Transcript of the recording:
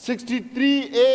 63A,